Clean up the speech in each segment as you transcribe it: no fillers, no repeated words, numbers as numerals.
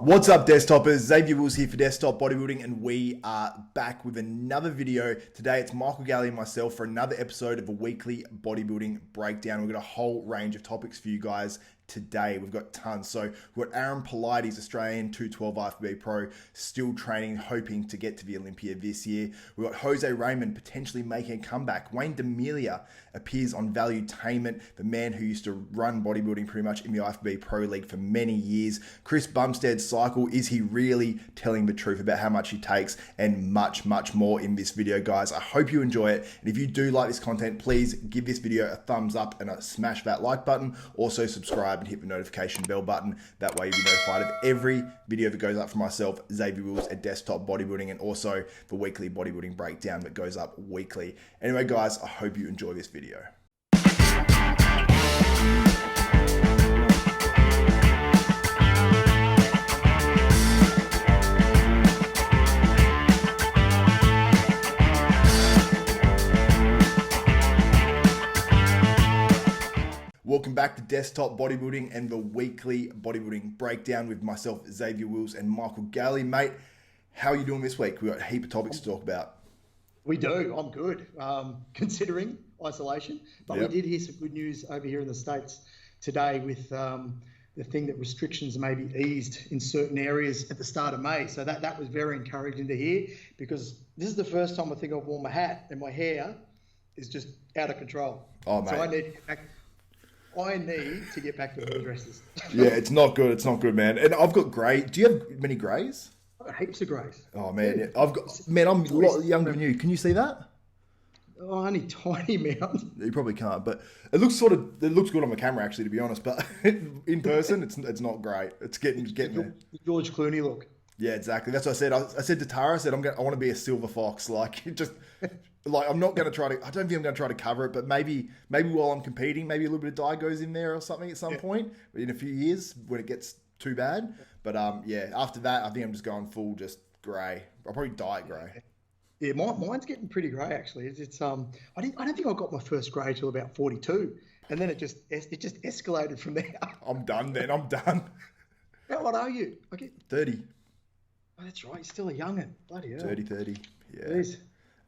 What's up, Desktopers? Xavier Wills here for Desktop Bodybuilding, and we are back with another video. Today, it's Michael Galley and myself for another episode of a weekly bodybuilding breakdown. We've got a whole range of topics for you guys today. We've got tons. So we've got Aaron Pilates, Australian 212 IFBB Pro, still training, hoping to get to the Olympia this year. We've got Jose Raymond potentially making a comeback. Wayne D'Amelia appears on Valuetainment, the man who used to run bodybuilding pretty much in the IFBB Pro League for many years. Chris Bumstead's cycle, is he really telling the truth about how much he takes, and much, much more in this video, guys. I hope you enjoy it. And if you do like this content, please give this video a thumbs up and smash that like button. Also subscribe and hit the notification bell button. That way you'll be notified of every video that goes up from myself, Xavier Wills at Desktop Bodybuilding, and also the weekly bodybuilding breakdown that goes up weekly. Anyway, guys, I hope you enjoy this video. Welcome back to Desktop Bodybuilding and the weekly bodybuilding breakdown with myself, Xavier Wills, and Michael Galley. Mate, how are you doing this week? We've got a heap of topics to talk about. We do. I'm good, considering isolation. But We did hear some good news over here in the States today with the thing that restrictions may be eased in certain areas at the start of May. So that was very encouraging to hear, because this is the first time I think I've worn my hat and my hair is just out of control. Oh, mate. So I need to get back to blue dresses. Yeah, it's not good. It's not good, man. And I've got grey. Do you have many greys? I've got heaps of greys. Oh, man. Yeah. I'm a lot younger than you. Can you see that? Oh, only tiny amount. You probably can't, but it looks good on the camera, actually, to be honest. But in person, it's not great. It's getting there. The George Clooney look. Yeah, exactly. That's what I said. I said to Tara, I want to be a silver fox. Like, just like, I'm not going to try to. I don't think I'm going to try to cover it, but maybe while I'm competing, maybe a little bit of dye goes in there or something at some point in a few years when it gets too bad. But yeah, after that, I think I'm just going full just grey. I'll probably dye it grey. Yeah, mine's getting pretty grey actually. I don't think I got my first grey till about 42, and then it just escalated from there. I'm done then. I'm done. How old are you? 30. Oh, that's right. You're still a young'un. Bloody hell. 30. Yeah. Jeez.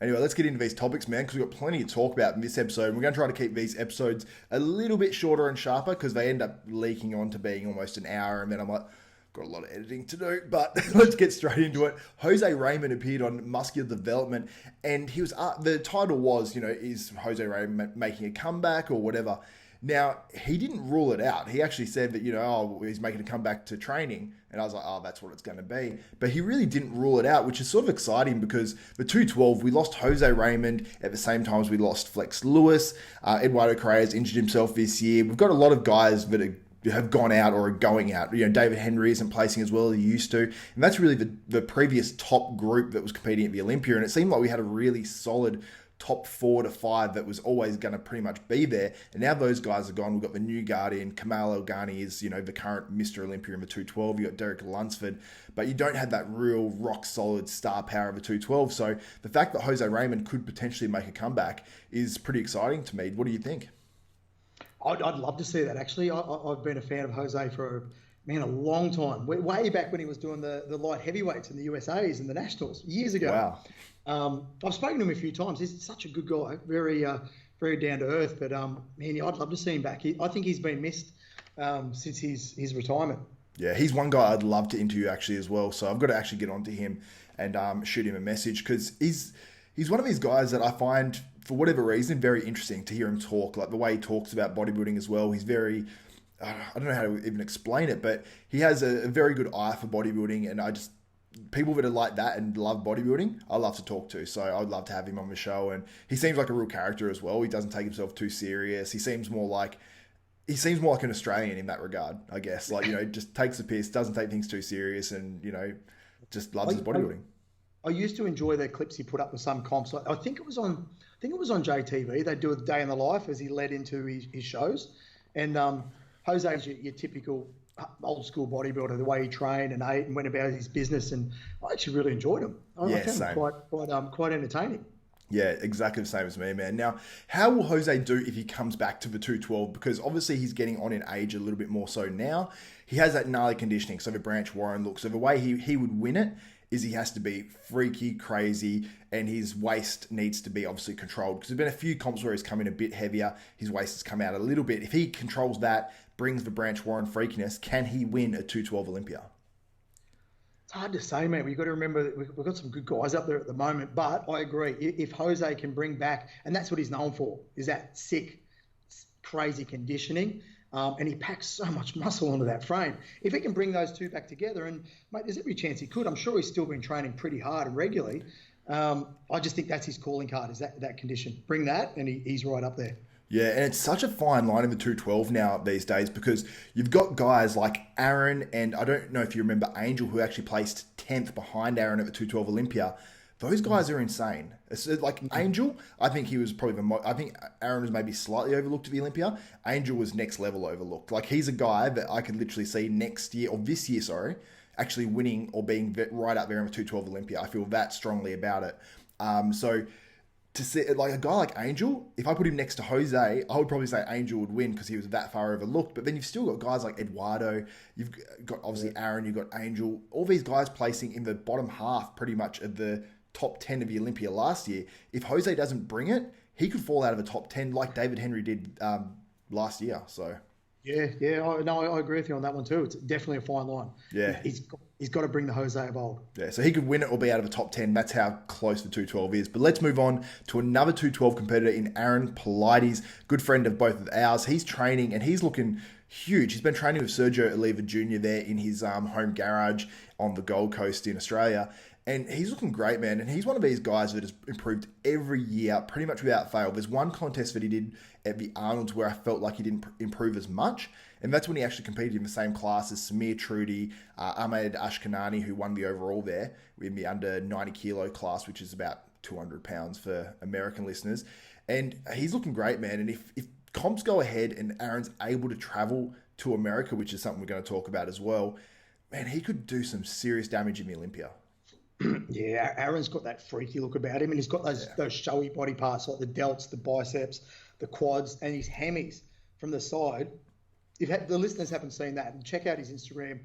Anyway, let's get into these topics, man, because we've got plenty to talk about in this episode. We're going to try to keep these episodes a little bit shorter and sharper, because they end up leaking on to being almost an hour, and then I'm like, got a lot of editing to do. But let's get straight into it. Jose Raymond appeared on Muscular Development, and he was the title was, is Jose Raymond making a comeback or whatever? Now, he didn't rule it out. He actually said that, he's making a comeback to training. And I was like, oh, that's what it's going to be. But he really didn't rule it out, which is sort of exciting, because the 212, we lost Jose Raymond at the same time as we lost Flex Lewis. Eduardo Correa's injured himself this year. We've got a lot of guys that have gone out or are going out. David Henry isn't placing as well as he used to. And that's really the previous top group that was competing at the Olympia. And it seemed like we had a really solid top 4 to 5 that was always going to pretty much be there. And now those guys are gone. We've got the new guard in. Kamal Elghani is, the current Mr. Olympia in the 212. You've got Derek Lunsford. But you don't have that real rock-solid star power of the 212. So the fact that Jose Raymond could potentially make a comeback is pretty exciting to me. What do you think? I'd love to see that, actually. I've been a fan of Jose for, a long time. Way back when he was doing the light heavyweights in the USAs and the Nationals years ago. Wow. I've spoken to him a few times. He's such a good guy, very down to earth. But I'd love to see him back. I think he's been missed since his retirement. Yeah, he's one guy I'd love to interview actually as well. So I've got to actually get onto him and shoot him a message, because he's one of these guys that I find, for whatever reason, very interesting to hear him talk. Like the way he talks about bodybuilding as well. He's very, I don't know how to even explain it, but he has a very good eye for bodybuilding, and people that are like that and love bodybuilding, I love to talk to. So I'd love to have him on the show. And he seems like a real character as well. He doesn't take himself too serious. He seems more like an Australian in that regard, I guess. Like, just takes the piss, doesn't take things too serious, and, just loves his bodybuilding. I used to enjoy the clips he put up with some comps. I think it was on JTV. They do a day in the life as he led into his shows. And Jose is your typical old school bodybuilder, the way he trained and ate and went about his business, and I actually really enjoyed him. I found him quite entertaining. Yeah, exactly the same as me, man. Now, how will Jose do if he comes back to the 212? Because obviously he's getting on in age a little bit more so now. He has that gnarly conditioning, so the Branch Warren look. So the way he would win it is he has to be freaky, crazy, and his waist needs to be obviously controlled. Because there's been a few comps where he's come in a bit heavier, his waist has come out a little bit. If he controls that, brings the Branch Warren freakiness, can he win a 212 Olympia? It's hard to say, man. We've got to remember that we've got some good guys up there at the moment. But I agree. If Jose can bring back, and that's what he's known for, is that sick, crazy conditioning. And he packs so much muscle onto that frame. If he can bring those two back together, and mate, there's every chance he could. I'm sure he's still been training pretty hard and regularly. I just think that's his calling card, is that condition. Bring that, and he's right up there. Yeah, and it's such a fine line in the 212 now these days because you've got guys like Aaron, and I don't know if you remember Angel, who actually placed 10th behind Aaron at the 212 Olympia. Those guys are insane. It's like Angel, I think he was probably I think Aaron was maybe slightly overlooked at the Olympia. Angel was next level overlooked. Like he's a guy that I could literally see next year, or this year, sorry, actually winning or being right up there in the 212 Olympia. I feel that strongly about it. So to see like a guy like Angel, if I put him next to Jose, I would probably say Angel would win because he was that far overlooked. But then you've still got guys like Eduardo, you've got obviously Aaron, you've got Angel, all these guys placing in the bottom half pretty much of the top 10 of the Olympia last year. If Jose doesn't bring it, he could fall out of the top 10 like David Henry did last year. So yeah, I agree with you on that one too. It's definitely a fine line. Yeah. He's got to bring the Jose of old. Yeah, so he could win it or be out of the top 10. That's how close the 212 is. But let's move on to another 212 competitor in Aaron Polides, good friend of both of ours. He's training and he's looking huge. He's been training with Sergio Oliva Jr. there in his home garage on the Gold Coast in Australia. And he's looking great, man. And he's one of these guys that has improved every year, pretty much without fail. There's one contest that he did at the Arnold's where I felt like he didn't improve as much. And that's when he actually competed in the same class as Samir Trudy, Ahmed Ashkanani, who won the overall there in the under 90 kilo class, which is about 200 pounds for American listeners. And he's looking great, man. And if comps go ahead and Aaron's able to travel to America, which is something we're going to talk about as well, man, he could do some serious damage in the Olympia. Yeah, Aaron's got that freaky look about him, and he's got those showy body parts like the delts, the biceps, the quads, and his hammies from the side. If the listeners haven't seen that, check out his Instagram.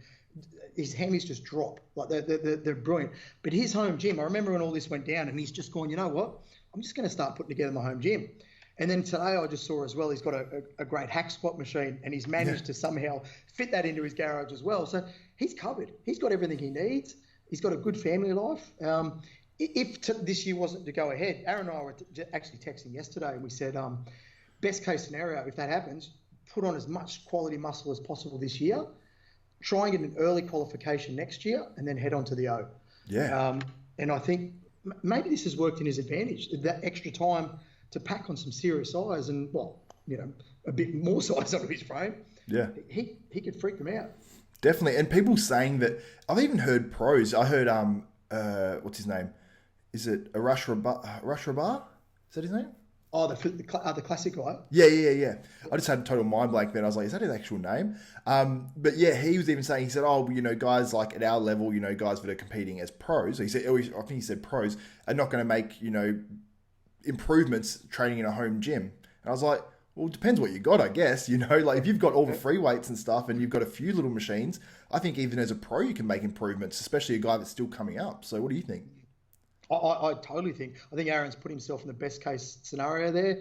His hammies just drop. Like they're brilliant. But his home gym, I remember when all this went down, and he's just going, you know what? I'm just going to start putting together my home gym. And then today I just saw as well, he's got a great hack squat machine, and he's managed to somehow fit that into his garage as well. So he's covered. He's got everything he needs. He's got a good family life. If this year wasn't to go ahead, Aaron and I were actually texting yesterday, and we said, best case scenario, if that happens, put on as much quality muscle as possible this year, try and get an early qualification next year, and then head on to the O. Yeah. And I think maybe this has worked in his advantage, that extra time to pack on some serious size and, a bit more size onto his frame. Yeah. He could freak them out. Definitely. And people saying that, I've even heard pros. I heard, what's his name? Is it Arash Rabar? Is that his name? Oh, the classic guy? Yeah. I just had a total mind blank then. I was like, is that his actual name? But yeah, he was even saying, he said, guys like at our level, guys that are competing as pros, I think he said pros, are not going to make, improvements training in a home gym. And I was like, well, it depends what you got, I guess. Like if you've got all the free weights and stuff and you've got a few little machines, I think even as a pro, you can make improvements, especially a guy that's still coming up. So what do you think? I totally think. I think Aaron's put himself in the best case scenario there.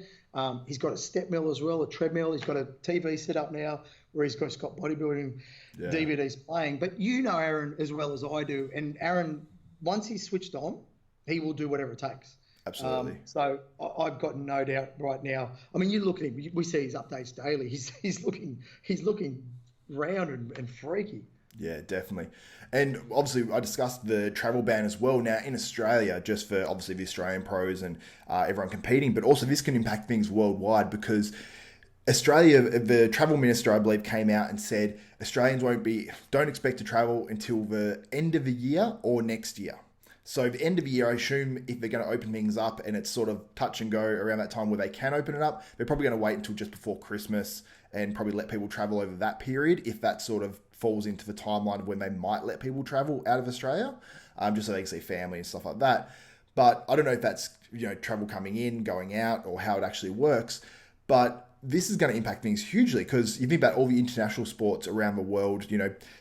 He's got a step mill as well, a treadmill. He's got a TV set up now where he's got bodybuilding DVDs playing. But Aaron as well as I do. And Aaron, once he's switched on, he will do whatever it takes. Absolutely. So I've got no doubt right now. I mean, you look at him. We see his updates daily. He's looking round and freaky. Yeah, definitely. And obviously, I discussed the travel ban as well now in Australia, just for obviously the Australian pros and everyone competing. But also, this can impact things worldwide because Australia, the travel minister, I believe, came out and said Australians don't expect to travel until the end of the year or next year. So the end of the year, I assume if they're going to open things up and it's sort of touch and go around that time where they can open it up, they're probably going to wait until just before Christmas and probably let people travel over that period if that sort of falls into the timeline of when they might let people travel out of Australia, just so they can see family and stuff like that. But I don't know if that's travel coming in, going out, or how it actually works. But this is going to impact things hugely because you think about all the international sports around the world.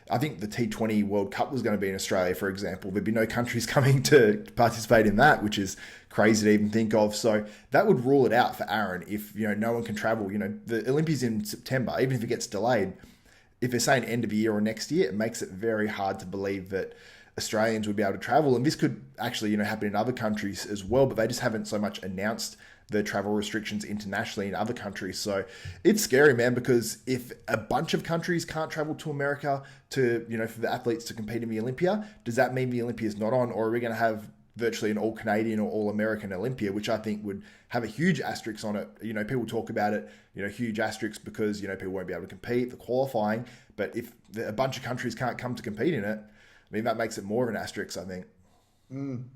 I think the T20 World Cup was going to be in Australia, for example. There'd be no countries coming to participate in that, which is crazy to even think of. So that would rule it out for Aaron if, no one can travel. The Olympics in September, even if it gets delayed, if they're saying end of the year or next year, it makes it very hard to believe that Australians would be able to travel. And this could actually, happen in other countries as well, but they just haven't so much announced the travel restrictions internationally in other countries. So it's scary, man, because if a bunch of countries can't travel to America to, for the athletes to compete in the Olympia, does that mean the Olympia is not on, or are we going to have virtually an all Canadian or all American Olympia, which I think would have a huge asterisk on it. People talk about it, huge asterisk because, people won't be able to compete, the qualifying. But if a bunch of countries can't come to compete in it, that makes it more of an asterisk, I think.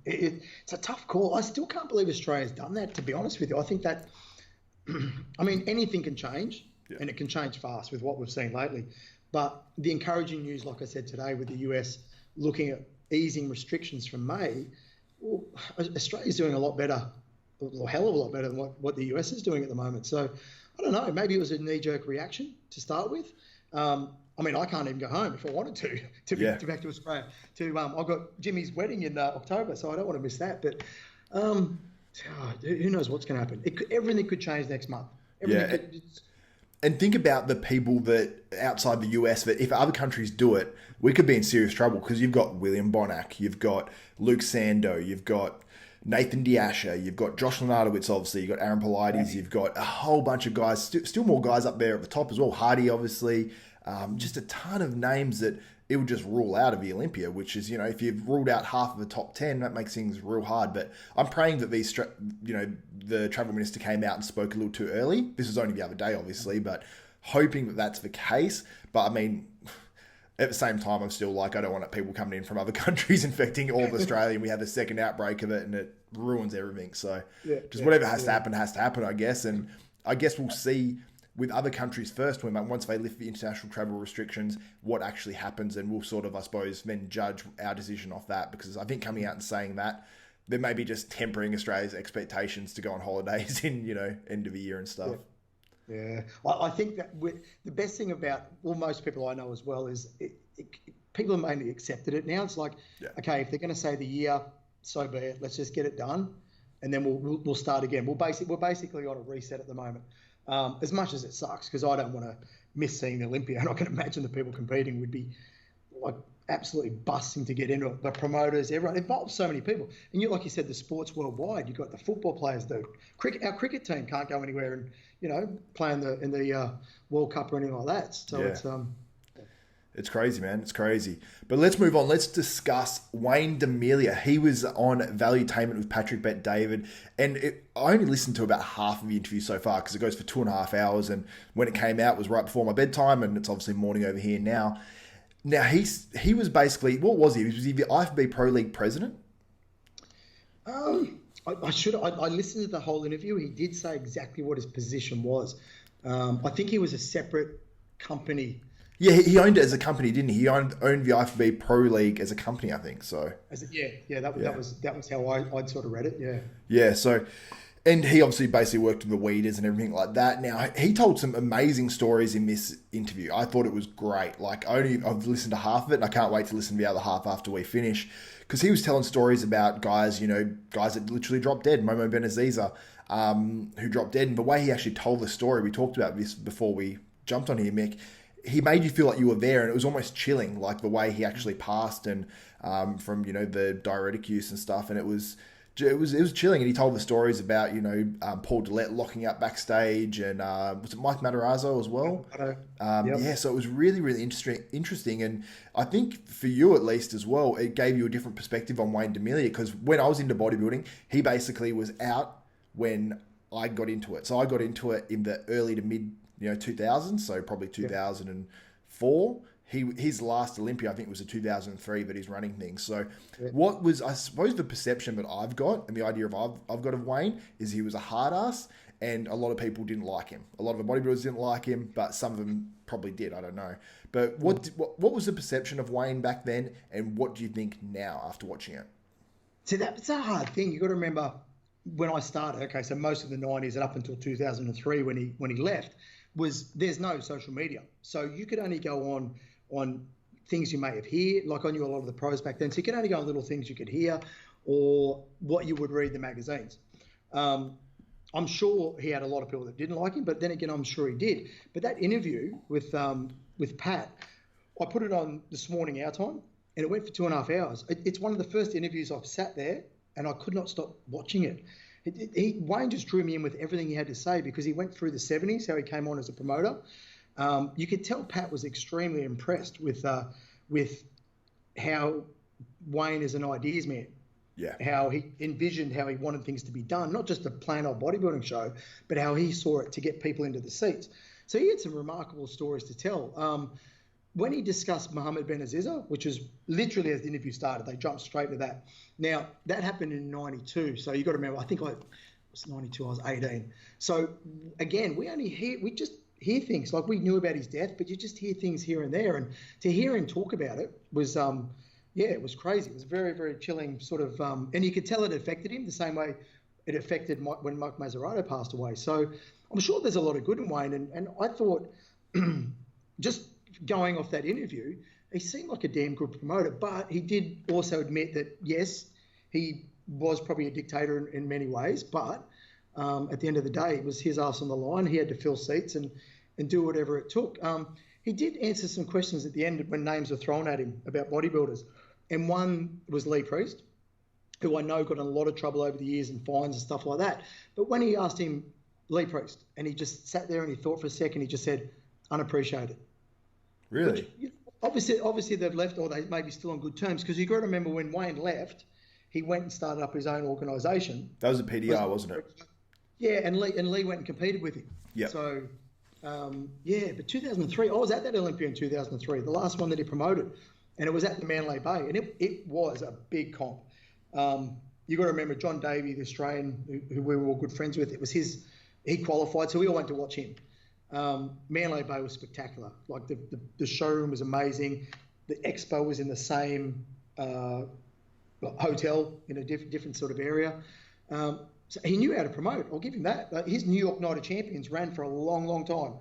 It's a tough call. I still can't believe Australia's done that, to be honest with you. I think that, anything can change, and it can change fast with what we've seen lately. But the encouraging news, like I said today, with the US looking at easing restrictions from May, well, Australia's doing a lot better, a hell of a lot better than what the US is doing at the moment. So I don't know, maybe it was a knee-jerk reaction to start with. I can't even go home if I wanted to back to Australia. I've got Jimmy's wedding in October, so I don't want to miss that. But who knows what's going to happen? Everything could change next month. And think about the people that outside the US, that if other countries do it, we could be in serious trouble because you've got William Bonac, you've got Luke Sando, you've got Nathan Diasha, you've got Josh Lenardowitz, obviously, you've got Aaron Polides, you've got a whole bunch of guys, still more guys up there at the top as well. Hardy, obviously. Just a ton of names that it would just rule out of the Olympia, which is, if you've ruled out half of the top 10, that makes things real hard. But I'm praying that the travel minister came out and spoke a little too early. This was only the other day, obviously, but hoping that that's the case. But at the same time, I'm still I don't want people coming in from other countries infecting all of Australia, and we have a second outbreak of it, and it ruins everything. So whatever has to happen, I guess. And I guess we'll see with other countries first, once they lift the international travel restrictions, what actually happens, and we'll sort of, I suppose, then judge our decision off that, because I think coming out and saying that, they may be just tempering Australia's expectations to go on holidays in, end of the year and stuff. Yeah. I think that the best thing about, most people I know as well, is people have mainly accepted it now. It's okay, if they're going to say the year, so be it. Let's just get it done, and then we'll start again. We're basically on a reset at the moment. As much as it sucks, because I don't want to miss seeing the Olympia, and I can imagine the people competing would be absolutely busting to get into it. The promoters, everyone involved, so many people, and like you said, the sports worldwide. You've got the football players, our cricket team can't go anywhere and play in the World Cup or anything like that. So it's crazy, man. It's crazy. But let's move on. Let's discuss Wayne D'Amelia. He was on Valuetainment with Patrick Bet-David, and I only listened to about half of the interview so far because it goes for 2.5 hours, and when it came out it was right before my bedtime, and it's obviously morning over here now. Now, he was basically, what was he? Was he the IFBB Pro League president? I listened to the whole interview. He did say exactly what his position was. I think he was a separate company. Yeah, he owned it as a company, didn't he? He owned the IFBB Pro League as a company, I think. So that was how I'd sort of read it. Yeah. Yeah. So, and he obviously basically worked with the Weeders and everything like that. Now, he told some amazing stories in this interview. I thought it was great. I've listened to half of it, and I can't wait to listen to the other half after we finish, because he was telling stories about guys that literally dropped dead. Momo Benaziza, who dropped dead, and the way he actually told the story. We talked about this before we jumped on here, Mick. He made you feel like you were there, and it was almost chilling, like the way he actually passed, and from the diuretic use and stuff, and it was chilling. And he told the stories about Paul Dillette locking up backstage, and was it Mike Matarazzo as well? Yeah, so it was really, really interesting, and I think for you at least as well, it gave you a different perspective on Wayne D'Amelia, because when I was into bodybuilding, he basically was out when I got into it. So I got into it in the early to mid 2000s, so probably 2004. His last Olympia, I think, was a 2003 that he's running things. So what was, I suppose, the perception that I've got, and the idea I've got of Wayne, is he was a hard ass, and a lot of people didn't like him. A lot of the bodybuilders didn't like him, but some of them probably did. I don't know. But what was the perception of Wayne back then, and what do you think now after watching it? See, that's a hard thing. You got to remember, when I started, okay, so most of the 90s and up until 2003 when he left, there's no social media. So you could only go on things you may have heard, like I knew a lot of the pros back then. So you could only go on little things you could hear or what you would read in the magazines. I'm sure he had a lot of people that didn't like him, but then again, I'm sure he did. But that interview with Pat, I put it on this morning our time, and it went for 2.5 hours. It's one of the first interviews I've sat there, and I could not stop watching it. Wayne just drew me in with everything he had to say because he went through the 70s, how he came on as a promoter. You could tell Pat was extremely impressed with how Wayne is an ideas man. Yeah. How he envisioned how he wanted things to be done, not just a plain old bodybuilding show, but how he saw it to get people into the seats. So he had some remarkable stories to tell. When he discussed Mohammed Ben Aziza, which was literally as the interview started, they jumped straight to that. Now, that happened in 92. So you got to remember, I think I was 92, I was 18. So again, we just hear things. Like we knew about his death, but you just hear things here and there. And to hear him talk about it was, it was crazy. It was very, very chilling sort of, and you could tell it affected him the same way it affected when Mike Mazzarato passed away. So I'm sure there's a lot of good in Wayne. And I thought just going off that interview, he seemed like a damn good promoter, but he did also admit that, yes, he was probably a dictator in many ways, but at the end of the day, it was his ass on the line. He had to fill seats and do whatever it took. He did answer some questions at the end when names were thrown at him about bodybuilders. And one was Lee Priest, who I know got in a lot of trouble over the years and fines and stuff like that. But when he asked him, Lee Priest, and he just sat there and he thought for a second, he just said, unappreciated. Really? Which, obviously they've left, or they may be still on good terms, because you've got to remember when Wayne left, he went and started up his own organisation. That was a PDR, wasn't it? Yeah, and Lee went and competed with him. Yeah. So, but 2003, I was at that Olympia in 2003, the last one that he promoted, and it was at the Manly Bay, and it was a big comp. You got to remember John Davey, the Australian, who we were all good friends with. It was he qualified, so we all went to watch him. Manly Bay was spectacular. Like the showroom was amazing. The expo was in the same hotel in a different sort of area. So he knew how to promote. I'll give him that. His New York Night of Champions ran for a long, long time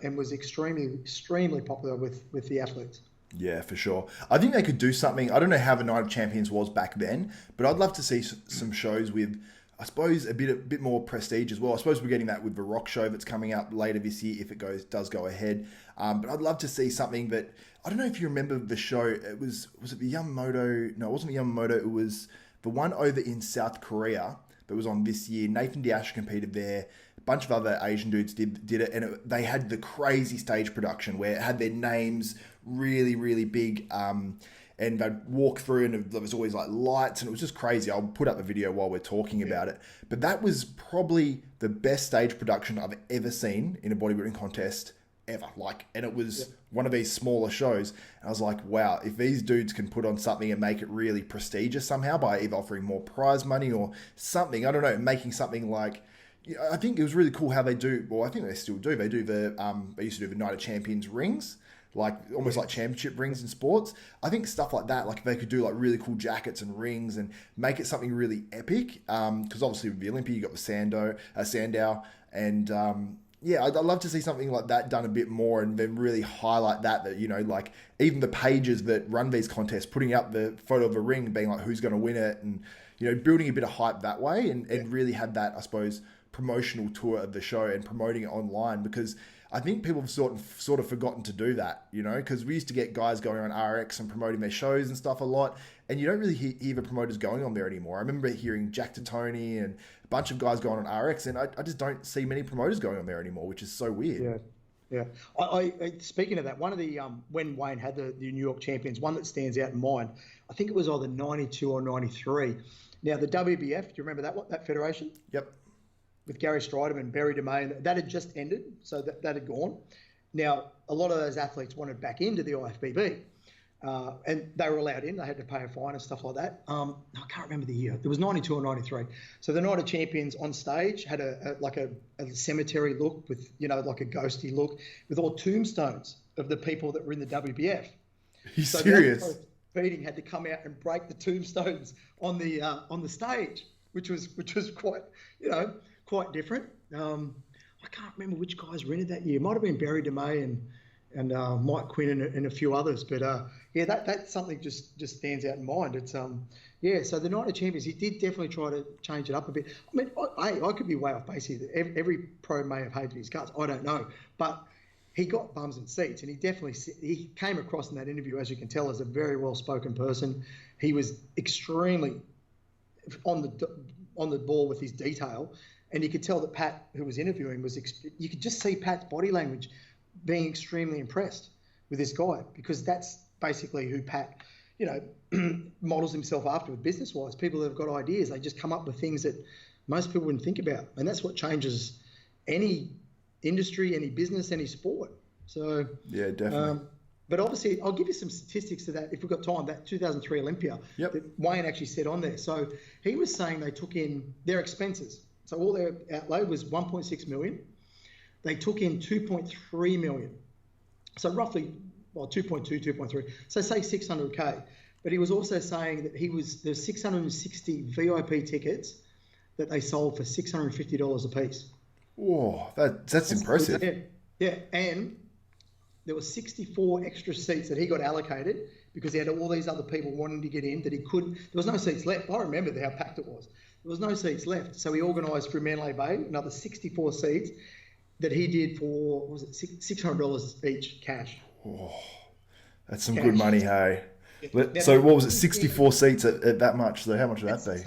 and was extremely popular with the athletes. Yeah, for sure. I think they could do something. I don't know how the Night of Champions was back then, but I'd love to see some shows with, I suppose, a bit more prestige as well. I suppose we're getting that with the Rock show that's coming up later this year if it does go ahead. But I'd love to see something that, I don't know if you remember the show. It was it the Yamamoto? No, it wasn't the Yamamoto. It was the one over in South Korea that was on this year. Nathan Diash competed there. A bunch of other Asian dudes did it, and they had the crazy stage production where it had their names really, really big. And they'd walk through and there was always like lights and it was just crazy. I'll put up a video while we're talking about it. But that was probably the best stage production I've ever seen in a bodybuilding contest ever. And it was one of these smaller shows. And I was like, wow, if these dudes can put on something and make it really prestigious somehow by either offering more prize money or something, I don't know, making something like, I think it was really cool how they do, well, I think they still do. They do they used to do the Night of Champions rings, like almost like championship rings in sports. I think stuff like that, like they could do like really cool jackets and rings and make it something really epic. Because obviously with the Olympia, you got the Sandow, and I'd love to see something like that done a bit more and then really highlight that like even the pages that run these contests, putting up the photo of a ring, being like who's going to win it, and building a bit of hype that way, and really had that, I suppose, promotional tour of the show and promoting it online, because I think people have sort of forgotten to do that, because we used to get guys going on RX and promoting their shows and stuff a lot, and you don't really hear the promoters going on there anymore. I remember hearing Jack Titoni and a bunch of guys going on RX, and I just don't see many promoters going on there anymore, which is so weird. Yeah. I speaking of that, one of the when Wayne had the New York Champions, one that stands out in mind, I think it was either 92 or 93. Now the WBF, do you remember that federation? Yep. With Gary Striderman and Barry DeMay, that had just ended, so that had gone. Now, a lot of those athletes wanted back into the IFBB, and they were allowed in. They had to pay a fine and stuff like that. I can't remember the year. It was 92 or 93. So the Night of Champions on stage had a cemetery look with, like a ghosty look with all tombstones of the people that were in the WBF. Are you serious? The beating had to come out and break the tombstones on the stage, which was quite, quite different. I can't remember which guys rented that year. It might have been Barry DeMay and Mike Quinn and a few others. But that's something just stands out in mind. It's So the Night of Champions, he did definitely try to change it up a bit. I mean, I could be way off base here. Every pro may have hated his guts. I don't know, but he got bums and seats, and he came across in that interview, as you can tell, as a very well-spoken person. He was extremely on the ball with his detail, and you could tell that Pat, who was interviewing, you could just see Pat's body language being extremely impressed with this guy, because that's basically who Pat, models himself after with business-wise. People that have got ideas, they just come up with things that most people wouldn't think about, and that's what changes any industry, any business, any sport. So yeah, definitely. But obviously, I'll give you some statistics to that if we've got time. That 2003 Olympia that Wayne actually said on there. So he was saying they took in their expenses. So all their outlay was 1.6 million. They took in 2.3 million. So roughly, 2.2, 2.3. So say 600K. But he was also saying that there's 660 VIP tickets that they sold for $650 a piece. Whoa, that's impressive. Yeah, and there were 64 extra seats that he got allocated because he had all these other people wanting to get in that he couldn't. There was no seats left. I remember how packed it was. There was no seats left. So he organised through Mandalay Bay another 64 seats that he did for, what was it, $600 each cash. Oh, that's some good money, hey? Yeah. So what was it, 64 seats at that much? So how much would that be?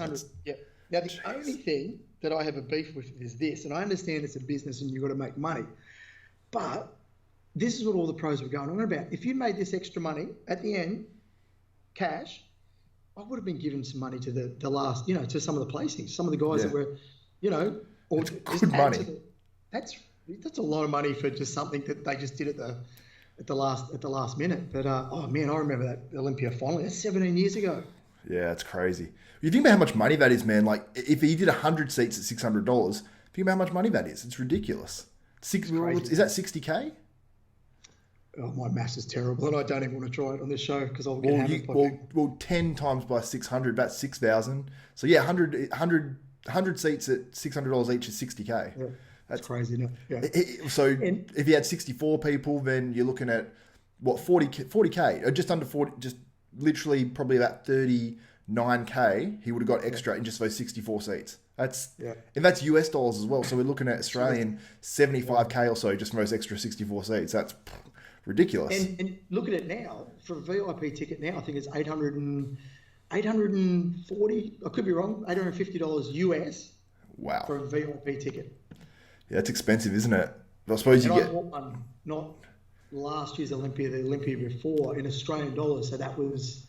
Yeah. Now, the only thing that I have a beef with is this, and I understand it's a business and you've got to make money, but this is what all the pros were going on about. If you made this extra money at the end, cash, I would have been given some money to the last, to some of the placings, some of the guys that were, or it's just good money. That's a lot of money for just something that they just did at the last minute. But I remember that Olympia final. That's 17 years ago. Yeah, it's crazy. You think about how much money that is, man. Like, if he did 100 seats at $600, think about how much money that is. It's ridiculous. Is that 60K? Oh, my maths is terrible, and I don't even want to try it on this show because I'll get hammered. Well, 10 times by 600, that's 6,000. So yeah, 100 seats at $600 each is 60K. Yeah, that's crazy, isn't it? Yeah. If you had 64 people, then you're looking at what, 40K, or just under 40, just literally probably about 39K. He would have got extra in just those 64 seats. And that's US dollars as well. So we're looking at Australian 75K or so just from those extra 64 seats. That's ridiculous. And look at it now. For a VIP ticket now, I think it's $840. I could be wrong. $850 US. Wow. For a VIP ticket. Yeah, it's expensive, isn't it? But I suppose I bought one, not last year's Olympia, the Olympia before, in Australian dollars. So that was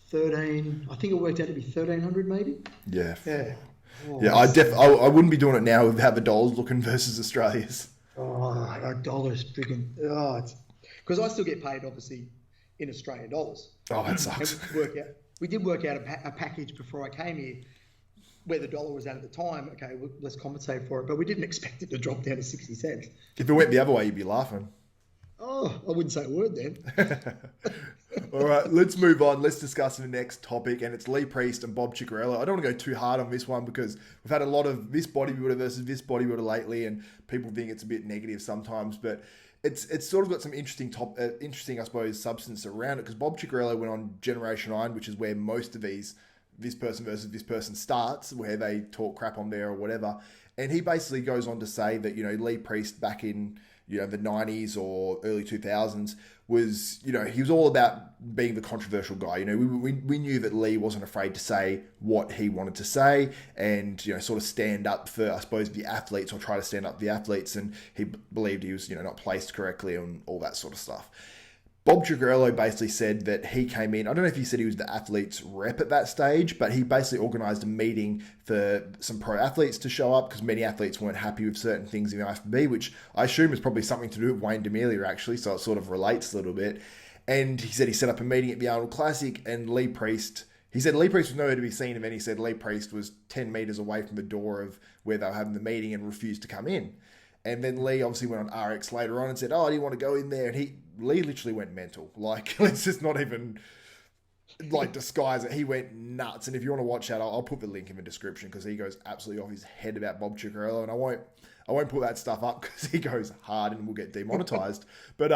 13. I think it worked out to be 1,300 maybe. Yeah. Yeah. Oh, yeah, I wouldn't be doing it now without the dollars looking versus Australia's. Oh, dollars freaking. Because I still get paid, obviously, in Australian dollars. Oh, that sucks. We did work out a package before I came here where the dollar was at the time. Okay, let's compensate for it. But we didn't expect it to drop down to 60 cents. If it went the other way, you'd be laughing. Oh, I wouldn't say a word then. All right, let's move on. Let's discuss the next topic, and it's Lee Priest and Bob Ciccarello. I don't want to go too hard on this one because we've had a lot of this bodybuilder versus this bodybuilder lately, and people think it's a bit negative sometimes, but it's sort of got some interesting, I suppose, substance around it, because Bob Ciccarello went on Generation Iron, which is where most of this person versus this person starts, where they talk crap on there or whatever, and he basically goes on to say that, Lee Priest back in the 90s or early 2000s was, he was all about being the controversial guy. We knew that Lee wasn't afraid to say what he wanted to say and, sort of stand up for, I suppose, the athletes, or try to stand up for the athletes. And he believed he was, not placed correctly and all that sort of stuff. Bob Ciccarello basically said that he came in, I don't know if he said he was the athlete's rep at that stage, but he basically organised a meeting for some pro athletes to show up because many athletes weren't happy with certain things in the IFBB, which I assume is probably something to do with Wayne D'Amelio actually, so it sort of relates a little bit. And he said he set up a meeting at the Arnold Classic, and he said Lee Priest was nowhere to be seen, and then he said Lee Priest was 10 metres away from the door of where they were having the meeting and refused to come in. And then Lee obviously went on RX later on and said, I didn't want to go in there. And Lee literally went mental. Like, let's just not even like disguise it. He went nuts, and if you want to watch that, I'll put the link in the description because he goes absolutely off his head about Bob Ciccarello, and I won't put that stuff up because he goes hard and will get demonetized. But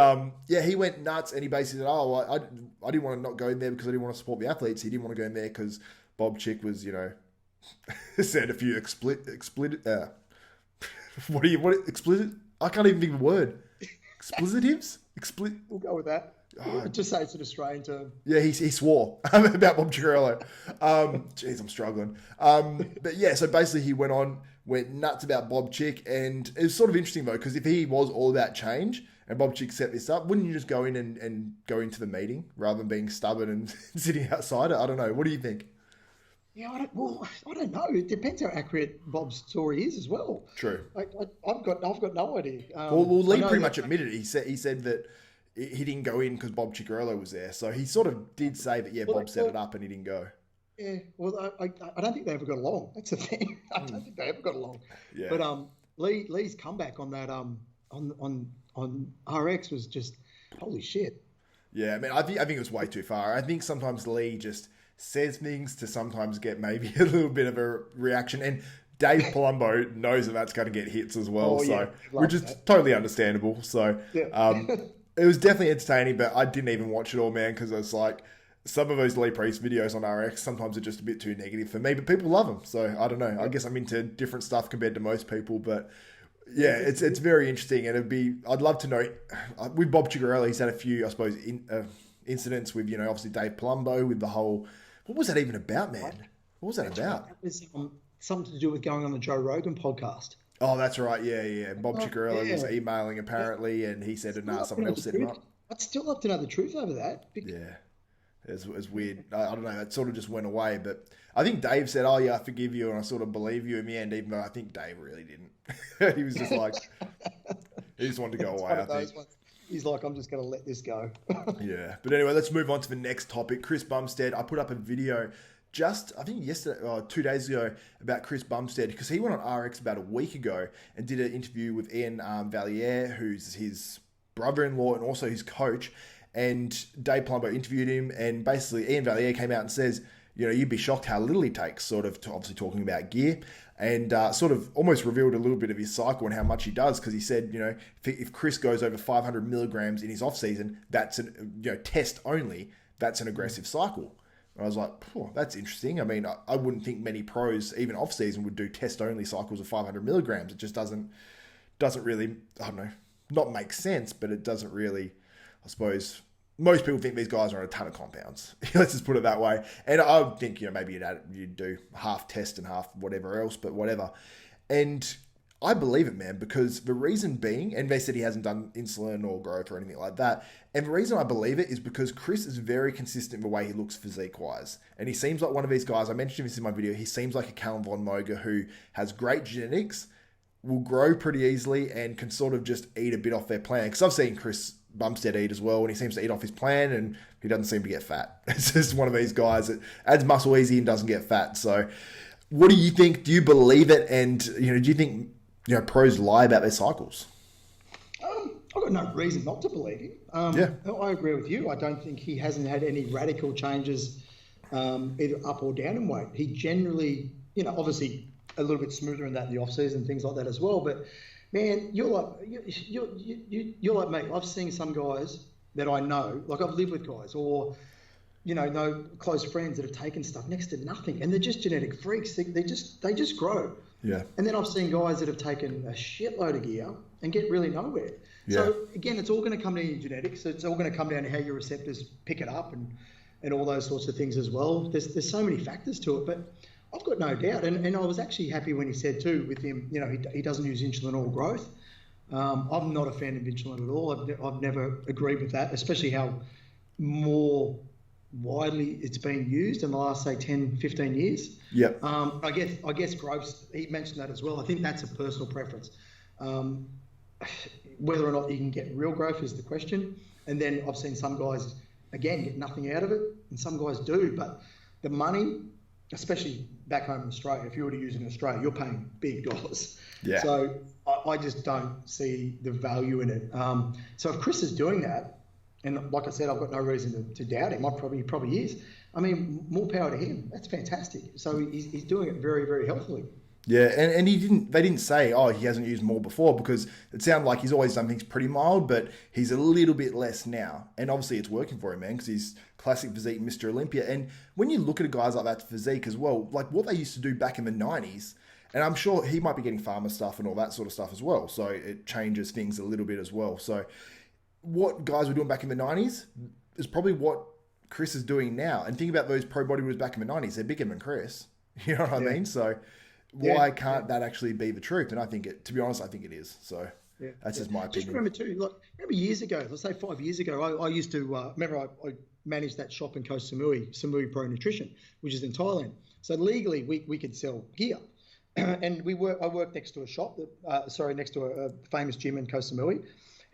yeah, he went nuts, and he basically said, "Oh, well, I didn't want to not go in there because I didn't want to support the athletes. He didn't want to go in there because Bob Chick was, you know, said a few explicit. Explicit? I can't even think of a word. Explicitives? We'll go with that. Just say it's an Australian term. Yeah, he swore about Bob Ciccarello. Jeez, I'm struggling. But yeah, so basically he went nuts about Bob Chick, and it was sort of interesting though, because if he was all about change and Bob Chick set this up, wouldn't you just go in and go into the meeting rather than being stubborn and sitting outside it? I don't know. What do you think? Yeah, I don't know. It depends how accurate Bob's story is as well. True. I've got no idea. Well, Lee pretty much admitted it. He said that he didn't go in because Bob Ciccarello was there. So he sort of did say that, Bob set it up and he didn't go. Yeah, well, I don't think they ever got along. That's the thing. I don't think they ever got along. Yeah. But Lee's comeback on that on RX was just holy shit. Yeah, I mean, I think it was way too far. I think sometimes Lee just says things to sometimes get maybe a little bit of a reaction, and Dave Palumbo knows that that's going to get hits as well, which is totally understandable. So it was definitely entertaining, but I didn't even watch it all, man, because it's like some of those Lee Priest videos on RX sometimes are just a bit too negative for me, but people love them. So I don't know. I guess I'm into different stuff compared to most people, but yeah, it's very interesting, and I'd love to know with Bob Ciccarello. He's had a few, I suppose, incidents with, obviously Dave Palumbo with the whole. What was that even about, man? What was that about? That was something to do with going on the Joe Rogan podcast. Oh, that's right. Yeah. Bob Ciccarello was emailing apparently, and he said, "No, someone else set him up." I'd still love to know the truth over that. Yeah, it was weird. I don't know. That sort of just went away. But I think Dave said, "Oh yeah, I forgive you," and I sort of believe you in the end, even though I think Dave really didn't. He was just like, he just wanted to go away. I think. He's like, I'm just going to let this go. Yeah. But anyway, let's move on to the next topic. Chris Bumstead. I put up a video I think yesterday or 2 days ago about Chris Bumstead because he went on RX about a week ago and did an interview with Ian Valliere, who's his brother-in-law and also his coach. And Dave Palumbo interviewed him, and basically Ian Valliere came out and says, you'd be shocked how little he takes, sort of obviously talking about gear, and sort of almost revealed a little bit of his cycle and how much he does, because he said, if Chris goes over 500 milligrams in his off-season, that's test only, that's an aggressive cycle. And I was like, that's interesting. I mean, I wouldn't think many pros, even off-season, would do test-only cycles of 500 milligrams. It just doesn't really, I don't know, not make sense, but it doesn't really, I suppose. Most people think these guys are on a ton of compounds. Let's just put it that way. And I would think, maybe you'd do half test and half whatever else, but whatever. And I believe it, man, because the reason being, and they said he hasn't done insulin or growth or anything like that. And the reason I believe it is because Chris is very consistent in the way he looks physique-wise. And he seems like one of these guys, I mentioned this in my video, he seems like a Callum Von Moger who has great genetics, will grow pretty easily, and can sort of just eat a bit off their plan. Because I've seen Chris Bumstead eat as well, and he seems to eat off his plan, and he doesn't seem to get fat. It's just one of these guys that adds muscle easy and doesn't get fat. So what do you think? Do you believe it? And do you think pros lie about their cycles? I've got no reason not to believe him. I agree with you. I don't think he hasn't had any radical changes either up or down in weight. He generally, obviously a little bit smoother in that in the off season, things like that as well. But man, you're like me. I've seen some guys that I know, like I've lived with guys, or know close friends that have taken stuff next to nothing, and they're just genetic freaks. They just grow. Yeah. And then I've seen guys that have taken a shitload of gear and get really nowhere. Yeah. So again, it's all going to come down to your genetics. It's all going to come down to how your receptors pick it up and all those sorts of things as well. There's so many factors to it, but I've got no doubt. And I was actually happy when he said too with him, he doesn't use insulin or growth. I'm not a fan of insulin at all. I've never agreed with that, especially how more widely it's been used in the last, say, 10, 15 years. Yeah. I guess growth, he mentioned that as well. I think that's a personal preference. Whether or not you can get real growth is the question. And then I've seen some guys, again, get nothing out of it, and some guys do. But the money, especially back home in Australia, if you were to use it in Australia, you're paying big dollars. Yeah. So I just don't see the value in it. So if Chris is doing that, and like I said, I've got no reason to doubt him. He probably is. I mean, more power to him. That's fantastic. So he's doing it very, very healthily. Yeah, and they didn't say, oh, he hasn't used more before, because it sounded like he's always done things pretty mild, but he's a little bit less now. And obviously it's working for him, man, because he's classic physique Mr. Olympia. And when you look at guys like that physique as well, like what they used to do back in the 90s, and I'm sure he might be getting farmer stuff and all that sort of stuff as well. So it changes things a little bit as well. So what guys were doing back in the 90s is probably what Chris is doing now. And think about those pro bodybuilders back in the 90s. They're bigger than Chris. You know what I mean? So why can't that actually be the truth? And I think to be honest, I think it is. So that's just my opinion. Just remember too, remember years ago, let's say 5 years ago, I used to, I managed that shop in Koh Samui Pro Nutrition, which is in Thailand. So legally we could sell gear. And I worked next to a shop next to a famous gym in Koh Samui.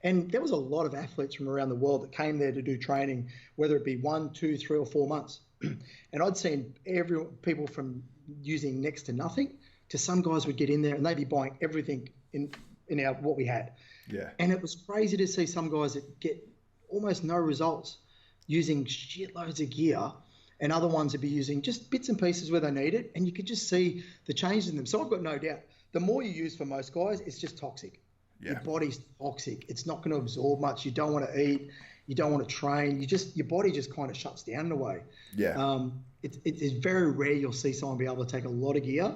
And there was a lot of athletes from around the world that came there to do training, whether it be 1, 2, 3 or 4 months. And I'd seen people from using next to nothing to some guys would get in there and they'd be buying everything in what we had. Yeah. And it was crazy to see some guys that get almost no results using shitloads of gear, and other ones would be using just bits and pieces where they need it. And you could just see the change in them. So I've got no doubt, the more you use for most guys, it's just toxic. Yeah. Your body's toxic. It's not going to absorb much. You don't want to eat. You don't want to train. Your body just kind of shuts down in a way. Yeah. It's very rare you'll see someone be able to take a lot of gear,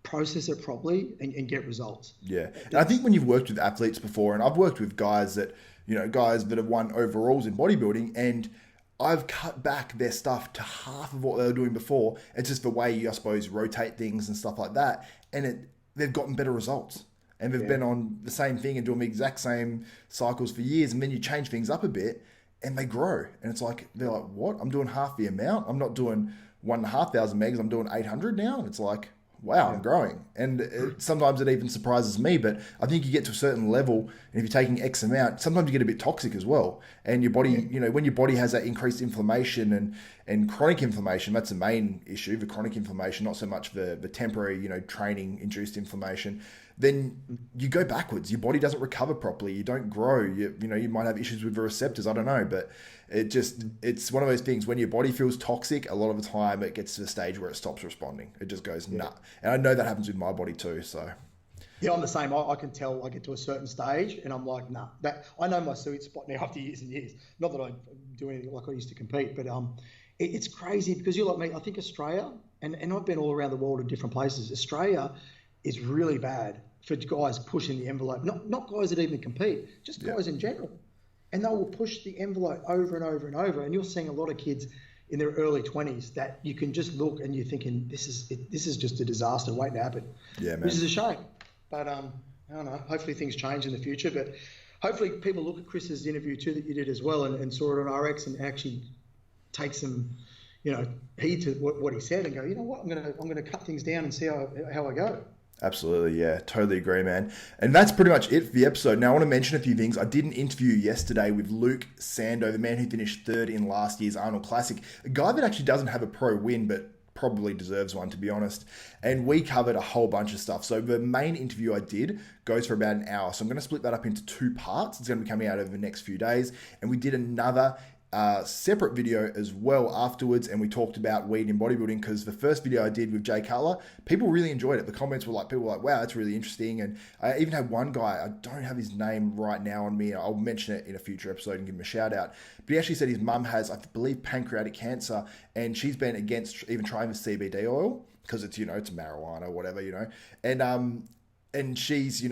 process it properly, and get results. Yeah. And I think when you've worked with athletes before, and I've worked with guys that have won overalls in bodybuilding, and I've cut back their stuff to half of what they were doing before. It's just the way you, I suppose, rotate things and stuff like that. And they've gotten better results. And they've been on the same thing and doing the exact same cycles for years. And then you change things up a bit and they grow. And it's like, they're like, what? I'm doing half the amount. I'm not doing 1,500 megs. I'm doing 800 now. And it's like, wow, I'm growing. And sometimes it even surprises me. But I think you get to a certain level, and if you're taking X amount, sometimes you get a bit toxic as well. And your body, when your body has that increased inflammation and chronic inflammation, that's the main issue, the chronic inflammation, not so much the temporary, training-induced inflammation, then you go backwards. Your body doesn't recover properly. You don't grow. You might have issues with the receptors. I don't know, but it's one of those things when your body feels toxic, a lot of the time it gets to the stage where it stops responding. It just goes nut. And I know that happens with my body too. So yeah, I'm the same. I can tell I get to a certain stage and I'm like, nah, I know my sweet spot now after years and years. Not that I do anything like I used to compete, but it's crazy because you're like me. I think Australia, and I've been all around the world in different places. Australia is really bad for guys pushing the envelope. Not guys that even compete, just guys in general. And they will push the envelope over and over and over. And you're seeing a lot of kids in their early 20s that you can just look and you're thinking, this is just a disaster waiting to happen. Yeah, man. Which is a shame. But I don't know. Hopefully things change in the future. But hopefully people look at Chris's interview too that you did as well and saw it on RX and actually take some, heed to what he said and go, you know what, I'm gonna cut things down and see how I go. Absolutely, yeah. Totally agree, man. And that's pretty much it for the episode. Now, I want to mention a few things. I did an interview yesterday with Luke Sando, the man who finished third in last year's Arnold Classic, a guy that actually doesn't have a pro win, but probably deserves one, to be honest. And we covered a whole bunch of stuff. So the main interview I did goes for about an hour. So I'm going to split that up into 2 parts. It's going to be coming out over the next few days. And we did another separate video as well afterwards, and we talked about weed in bodybuilding, because the first video I did with Jay Cutler, people really enjoyed it. The comments were like, people were like, wow, that's really interesting. And I even had one guy, I don't have his name right now on me, I'll mention it in a future episode and give him a shout out, but he actually said his mum has, I believe, pancreatic cancer, and she's been against even trying the CBD oil because it's, it's marijuana or whatever, and she's,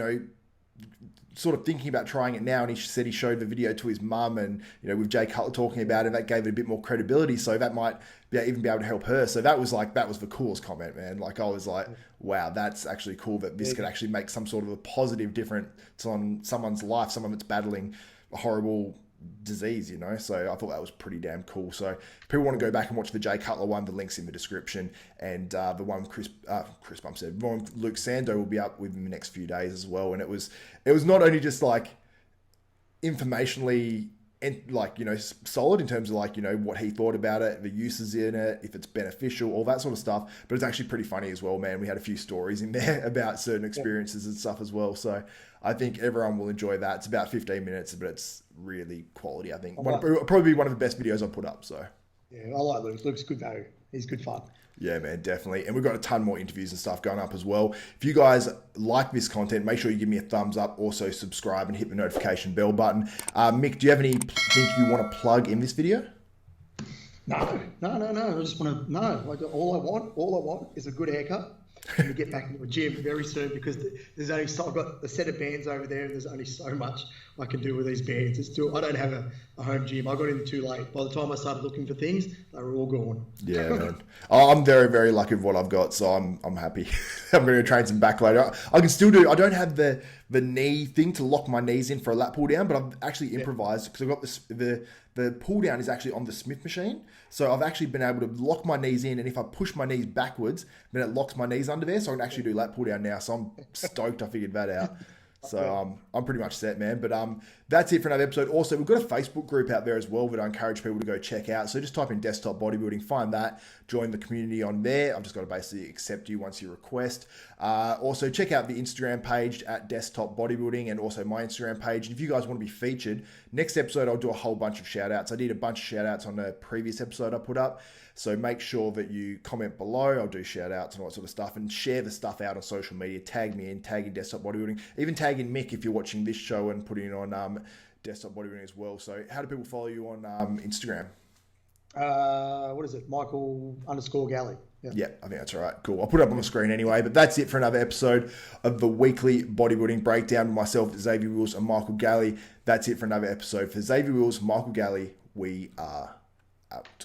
sort of thinking about trying it now, and he said he showed the video to his mum, and with Jay Cutler talking about it, that gave it a bit more credibility, so that might even be able to help her. So that was the coolest comment, man. Like, I was like, wow, that's actually cool that this could actually make some sort of a positive difference on someone's life, someone that's battling a horrible disease, so I thought that was pretty damn cool. So if people want to go back and watch the Jay Cutler one, the link's in the description, and the one with the one with Luke Sando will be up within the next few days as well. And it was not only just like informationally and solid in terms of what he thought about it, the uses in it, if it's beneficial, all that sort of stuff, but it's actually pretty funny as well, man. We had a few stories in there about certain experiences and stuff as well, so I think everyone will enjoy that. It's about 15 minutes, but it's really quality, I think. Probably one of the best videos I've put up, so. Yeah, I like Luke. Luke's good though. He's good fun. Yeah, man, definitely. And we've got a ton more interviews and stuff going up as well. If you guys like this content, make sure you give me a thumbs up. Also, subscribe and hit the notification bell button. Mick, do you have anything you want to plug in this video? No. I just want to Like, all I want is a good haircut and to get back into the gym very soon, because there's only I've got a set of bands over there, and there's only so much I can do with these bands. I don't have a home gym. I got in too late. By the time I started looking for things, they were all gone. Yeah, man. I'm very, very lucky with what I've got, so I'm happy. I'm going to train some back later. I can still do. I don't have the knee thing to lock my knees in for a lat pull down, but I've actually improvised because I've got the pull down is actually on the Smith machine. So I've actually been able to lock my knees in, and if I push my knees backwards, then it locks my knees under there, so I can actually do lat pull down now. So I'm stoked I figured that out. So I'm pretty much set, man. But that's it for another episode. Also, we've got a Facebook group out there as well that I encourage people to go check out. So just type in Desktop Bodybuilding, find that, join the community on there. I've just got to basically accept you once you request. Also, check out the Instagram page at Desktop Bodybuilding, and also my Instagram page. And if you guys want to be featured, next episode I'll do a whole bunch of shout outs. I did a bunch of shout outs on the previous episode I put up. So make sure that you comment below. I'll do shout outs and all that sort of stuff, and share the stuff out on social media. Tag me in, tag in Desktop Bodybuilding, even tag in Mick if you're watching this show and putting it on Desktop Bodybuilding as well. So how do people follow you on Instagram? What is it? Michael_Galley. Yeah, I think that's all right. Cool. I'll put it up on the screen anyway. But that's it for another episode of the weekly bodybuilding breakdown with myself, Xavier Wills, and Michael Galley. That's it for another episode. For Xavier Wills, Michael Galley, we are out.